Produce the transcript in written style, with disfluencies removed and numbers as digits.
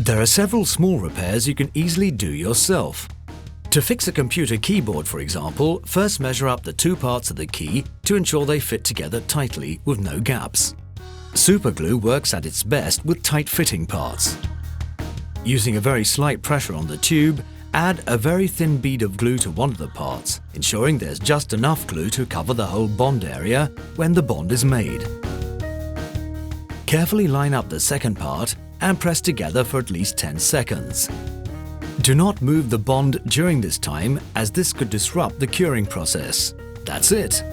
There are several small repairs you can easily do yourself. To fix a computer keyboard, for example, first measure up the two parts of the key to ensure they fit together tightly with no gaps. Superglue works at its best with tight-fitting parts. Using a very slight pressure on the tube, add a very thin bead of glue to one of the parts, ensuring there's just enough glue to cover the whole bond area when the bond is made. Carefully line up the second part and press together for at least 10 seconds. Do not move the bond during this time, as this could disrupt the curing process. That's it!